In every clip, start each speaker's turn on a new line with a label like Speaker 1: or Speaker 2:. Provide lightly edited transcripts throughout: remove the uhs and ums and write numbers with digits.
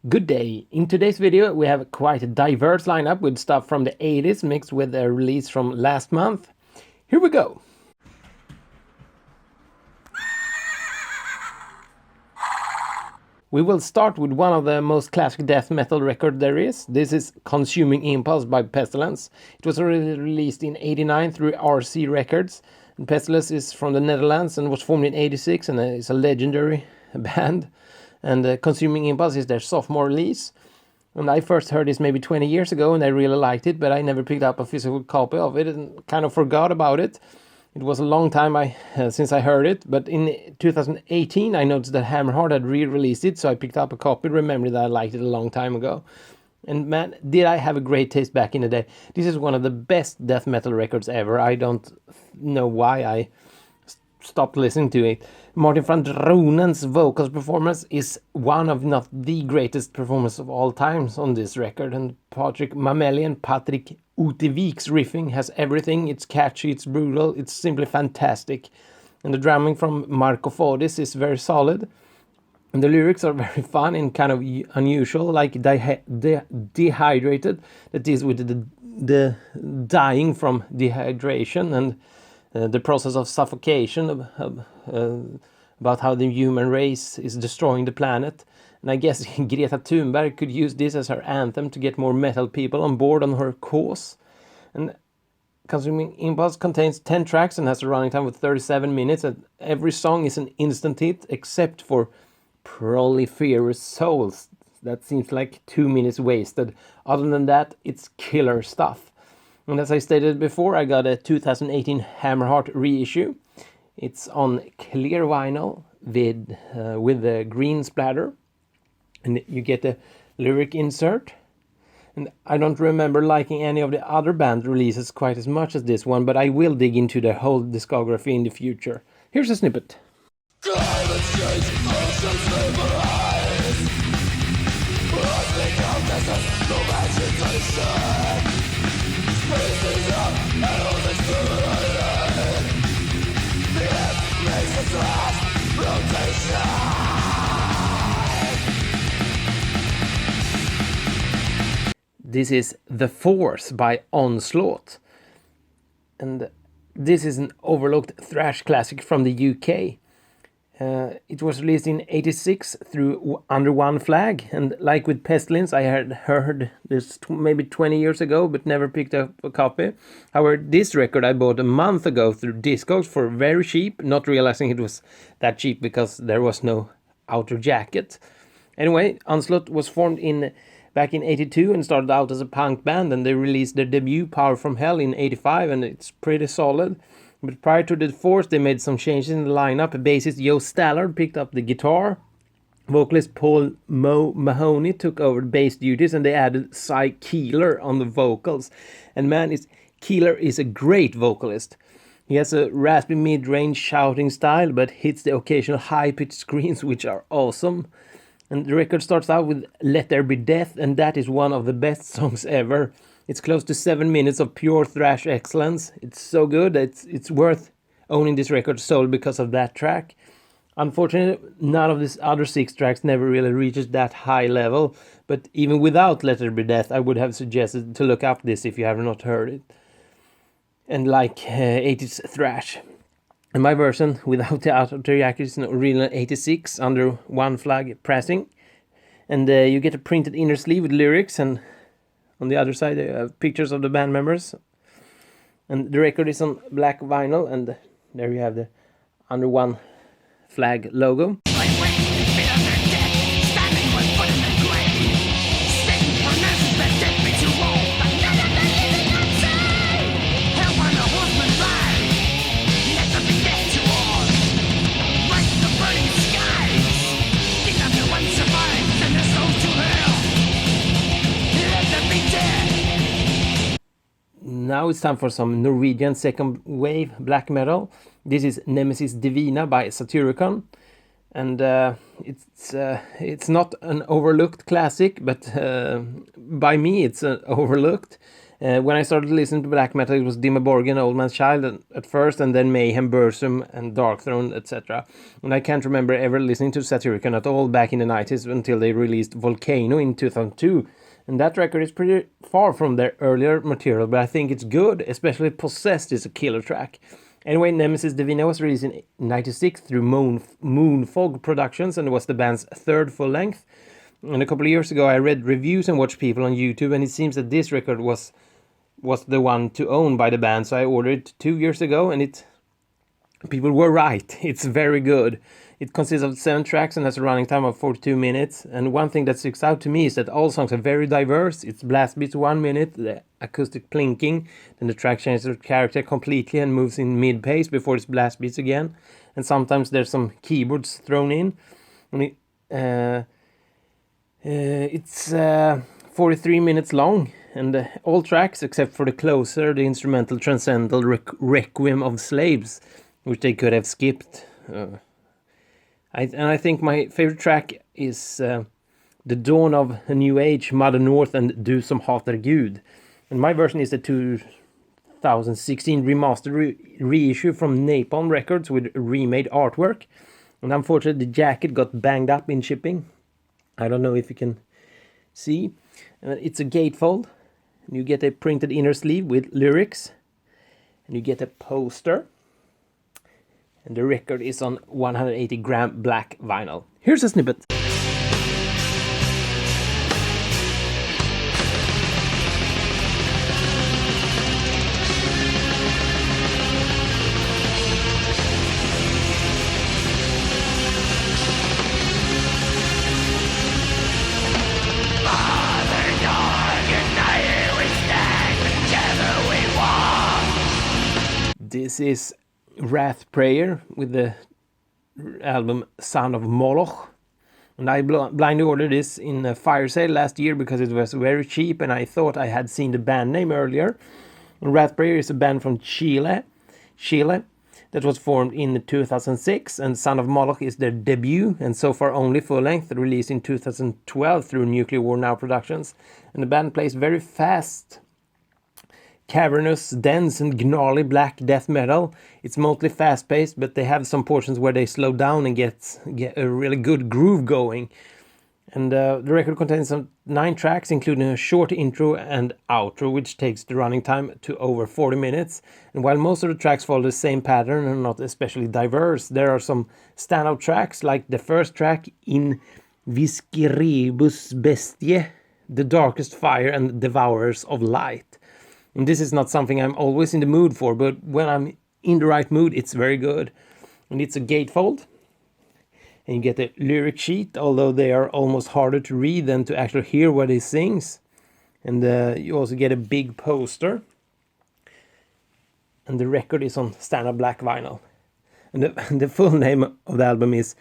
Speaker 1: Good day. In today's video we have quite a diverse lineup with stuff from the 80s mixed with a release from last month. Here we go! We will start with one of the most classic death metal records there is. This is Consuming Impulse by Pestilence. It was released in '89 through RC Records. And Pestilence is from the Netherlands and was formed in '86 and is a legendary band. And Consuming Impulse is their sophomore release. And I first heard this maybe 20 years ago and I really liked it, but I never picked up a physical copy of it and kind of forgot about it. It was a long time since I heard it, but in 2018 I noticed that Hammerheart had re-released it, so I picked up a copy, remembered that I liked it a long time ago. And man, did I have a great taste back in the day. This is one of the best death metal records ever. I don't know why I stopped listening to it. Martin van Dronen's vocal performance is one of not the greatest performances of all times on this record, and Patrick Utevik's riffing has everything. It's catchy, it's brutal, it's simply fantastic. And the drumming from Marco Fodis is very solid. And the lyrics are very fun and kind of unusual, like dehydrated, that is with the dying from dehydration and the process of suffocation, about how the human race is destroying the planet. And I guess Greta Thunberg could use this as her anthem to get more metal people on board on her cause. And Consuming Impulse contains 10 tracks and has a running time of 37 minutes, and every song is an instant hit except for Proliferous Souls. That seems like 2 minutes wasted. Other than that, it's killer stuff. And as I stated before, I got a 2018 Hammerheart reissue. It's on clear vinyl with the green splatter. And you get a lyric insert. And I don't remember liking any of the other band releases quite as much as this one, but I will dig into their whole discography in the future. Here's a snippet. Climate change, oceans vaporize. Rusting out deserts, no vegetation. Space is up, and all is fluid. The earth makes its last rotation. This is The Force by Onslaught. And this is an overlooked thrash classic from the UK. It was released in '86 through Under One Flag, and like with Pestilence, I had heard this maybe 20 years ago, but never picked up a copy. However, this record I bought a month ago through Discogs for very cheap, not realizing it was that cheap because there was no outer jacket. Anyway, Onslaught was formed back in '82 and started out as a punk band, and they released their debut Power from Hell in '85, and it's pretty solid. But prior to The Force, they made some changes in the lineup. Bassist Joe Stallard picked up the guitar. Vocalist Paul Mahoney took over bass duties, and they added Cy Keeler on the vocals. And man, Keeler is a great vocalist. He has a raspy mid-range shouting style, but hits the occasional high-pitched screams, which are awesome. And the record starts out with Let There Be Death, and that is one of the best songs ever. It's close to 7 minutes of pure thrash excellence. It's so good that it's worth owning this record solely because of that track. Unfortunately, none of these other 6 tracks never really reaches that high level, but even without Let There Be Death, I would have suggested to look up this if you have not heard it. And like 80s thrash. And my version without the outer jacket is an original '86 Under One Flag pressing. And you get a printed inner sleeve with lyrics, and on the other side you have pictures of the band members. And the record is on black vinyl, and there you have the Under One Flag logo. Now it's time for some Norwegian second wave black metal. This is Nemesis Davina by Satyricon. And it's not an overlooked classic, but by me it's overlooked. When I started listening to black metal, it was Dimmu Borgir, Old Man's Child at first, and then Mayhem, Burzum, and Darkthrone, etc. And I can't remember ever listening to Satyricon at all back in the 90s until they released Volcano in 2002. And that record is pretty far from their earlier material, but I think it's good, especially Possessed is a killer track. Anyway, Nemesis Davina was released in '96 through Moonfog Productions, and it was the band's third full length. And a couple of years ago, I read reviews and watched people on YouTube, and it seems that this record was the one to own by the band. So I ordered it 2 years ago, and people were right. It's very good. It consists of 7 tracks and has a running time of 42 minutes. And one thing that sticks out to me is that all songs are very diverse. It's blast beats 1 minute, the acoustic plinking, then the track changes the character completely and moves in mid-pace before it's blast beats again. And sometimes there's some keyboards thrown in. And it's 43 minutes long, and all tracks except for the closer, the instrumental transcendental Requiem of Slaves, which they could have skipped. I think my favorite track is The Dawn of a New Age, Mother North, and Du som hatar Gud. And my version is the 2016 remastered reissue from Napalm Records with remade artwork. And unfortunately, the jacket got banged up in shipping. I don't know if you can see. It's a gatefold. And you get a printed inner sleeve with lyrics. And you get a poster. And the record is on 180 gram black vinyl. Here's a snippet. This is Wrath Prayer with the album Son of Moloch. And I blindly ordered this in a fire sale last year because it was very cheap and I thought I had seen the band name earlier. And Wrath Prayer is a band from Chile that was formed in 2006, and Son of Moloch is their debut and so far only full length, released in 2012 through Nuclear War Now Productions. And the band plays very fast, cavernous, dense and gnarly black death metal. It's mostly fast-paced, but they have some portions where they slow down and get a really good groove going. And the record contains some 9 tracks, including a short intro and outro, which takes the running time to over 40 minutes. And while most of the tracks follow the same pattern and are not especially diverse, there are some standout tracks, like the first track, In Visceribus Bestiae, The Darkest Fire and Devourers of Light. And this is not something I'm always in the mood for, but when I'm in the right mood, it's very good. And it's a gatefold. And you get a lyric sheet, although they are almost harder to read than to actually hear what he sings. And you also get a big poster. And the record is on standard black vinyl. And the full name of the album is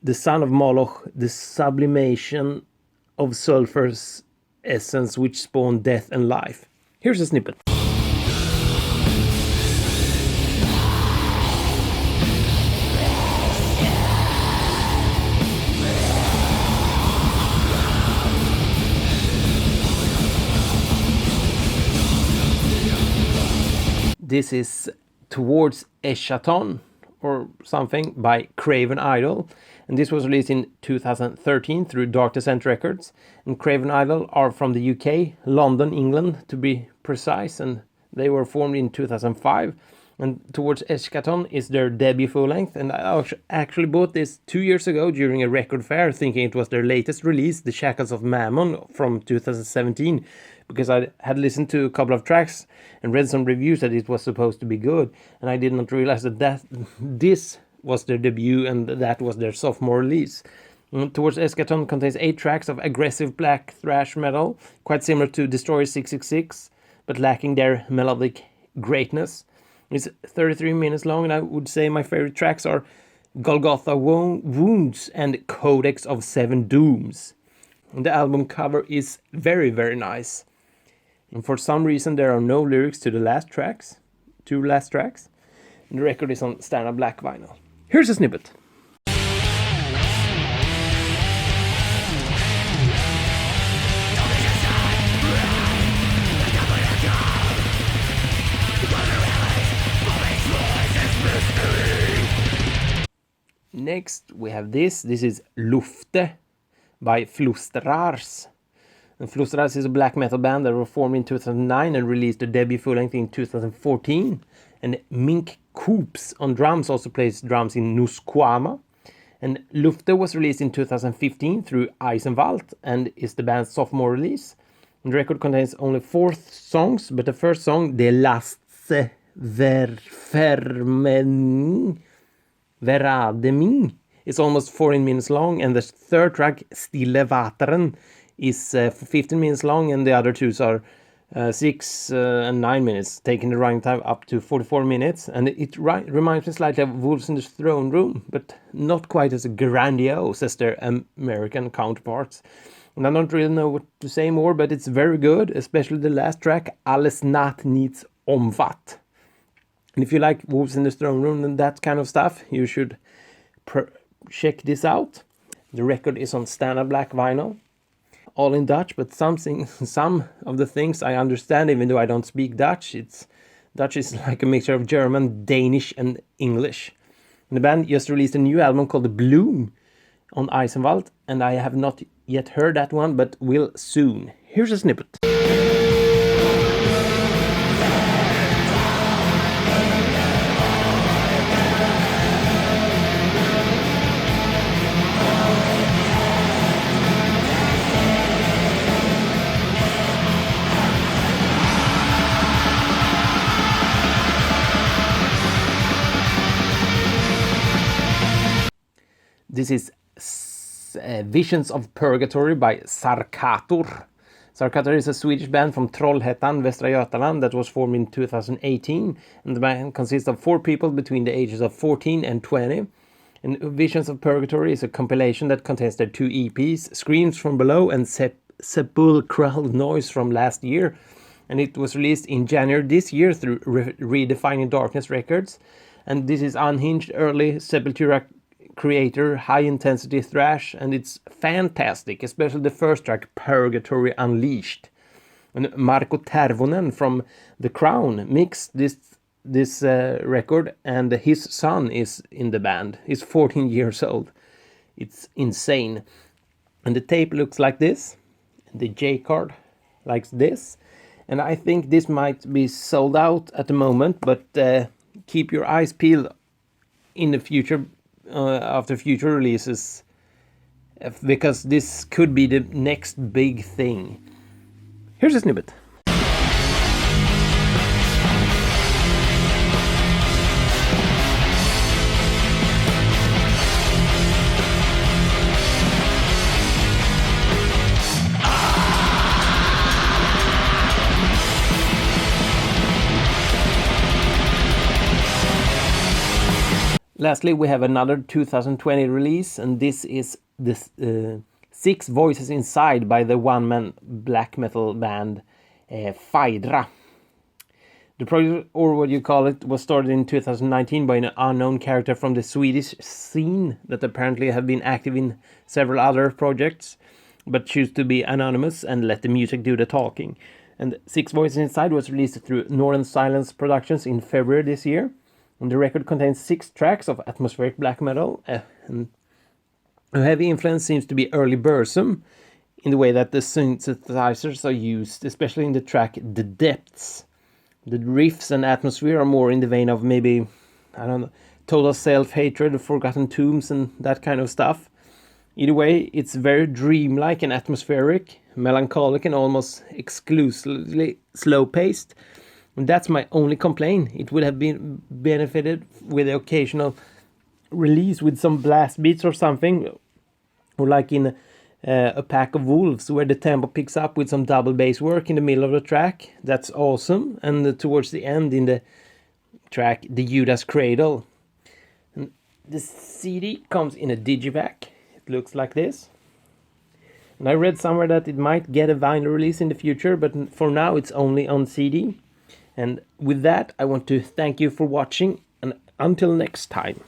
Speaker 1: The Son of Moloch, The Sublimation of Sulphur's Essence which spawned death and life. Here's a snippet. This is Towards Eschaton or something by Craven Idol, and this was released in 2013 through Dark Descent Records. And Craven Idol are from the UK, London, England to be precise, and they were formed in 2005. And Towards Eschaton is their debut full length, and I actually bought this 2 years ago during a record fair, thinking it was their latest release, The Shackles of Mammon from 2017, because I had listened to a couple of tracks and read some reviews that it was supposed to be good, and I did not realize that this was their debut and that was their sophomore release. Towards Eschaton contains 8 tracks of aggressive black thrash metal, quite similar to Destroyer 666, but lacking their melodic greatness. It's 33 minutes long, and I would say my favorite tracks are Golgotha Wounds and Codex of Seven Dooms. And the album cover is very, very nice. And for some reason there are no lyrics to the two last tracks. And the record is on standard black vinyl. Here's a snippet. Next we have this. This is Lufte by Flustrars. And Flustrars is a black metal band that were formed in 2009 and released a debut full-length in 2014. And Mink Coops on drums also plays drums in Nusquama. And Lufte was released in 2015 through Eisenwald and is the band's sophomore release. And the record contains only 4 songs, but the first song, De Lastse Verademing, is almost 14 minutes long, and the third track, Stille Vateren, is 15 minutes long, and the other 2 are 6 and 9 minutes, taking the running time up to 44 minutes. And it reminds me slightly of Wolves in the Throne Room, but not quite as grandiose as their American counterparts. And I don't really know what to say more, but it's very good, especially the last track, Alles Natt Needs Omvat. And if you like Wolves in the Throne Room and that kind of stuff, you should check this out. The record is on standard black vinyl, all in Dutch, but some of the things I understand, even though I don't speak Dutch. Dutch is like a mixture of German, Danish, and English. And the band just released a new album called Bloom on Eisenwald, and I have not yet heard that one, but will soon. Here's a snippet. This is Visions of Purgatory by Sarkator. Sarkator is a Swedish band from Trollhättan, Västra Götaland, that was formed in 2018. And the band consists of 4 people between the ages of 14 and 20. And Visions of Purgatory is a compilation that contains their 2 EPs, Screams from Below and Sepulchral Noise from last year. And it was released in January this year through Redefining Darkness Records. And this is unhinged early Sepultura creator, high-intensity thrash, and it's fantastic, especially the first track, Purgatory Unleashed. And Marko Tervonen from The Crown mixed this record, and his son is in the band. He's 14 years old. It's insane. And the tape looks like this, and the J-card like this, and I think this might be sold out at the moment, but keep your eyes peeled in the future, after future releases, because this could be the next big thing. Here's a snippet. Lastly, we have another 2020 release, and this is the 6 Voices Inside by the one-man black metal band Phaedra. The project, or what you call it, was started in 2019 by an unknown character from the Swedish scene that apparently have been active in several other projects, but choose to be anonymous and let the music do the talking. And 6 Voices Inside was released through Northern Silence Productions in February this year. And the record contains 6 tracks of atmospheric black metal. And a heavy influence seems to be early Burzum, in the way that the synthesizers are used, especially in the track The Depths. The riffs and atmosphere are more in the vein of maybe, I don't know, Total Self-Hatred, Forgotten Tombs, and that kind of stuff. Either way, it's very dreamlike and atmospheric, melancholic, and almost exclusively slow-paced. And that's my only complaint. It would have been benefited with the occasional release with some blast beats or something, or like in A Pack of Wolves, where the tempo picks up with some double bass work in the middle of the track. That's awesome. And towards the end in the track, The Judas Cradle. And the CD comes in a digipack. It looks like this. And I read somewhere that it might get a vinyl release in the future, but for now it's only on CD. And with that, I want to thank you for watching, and until next time.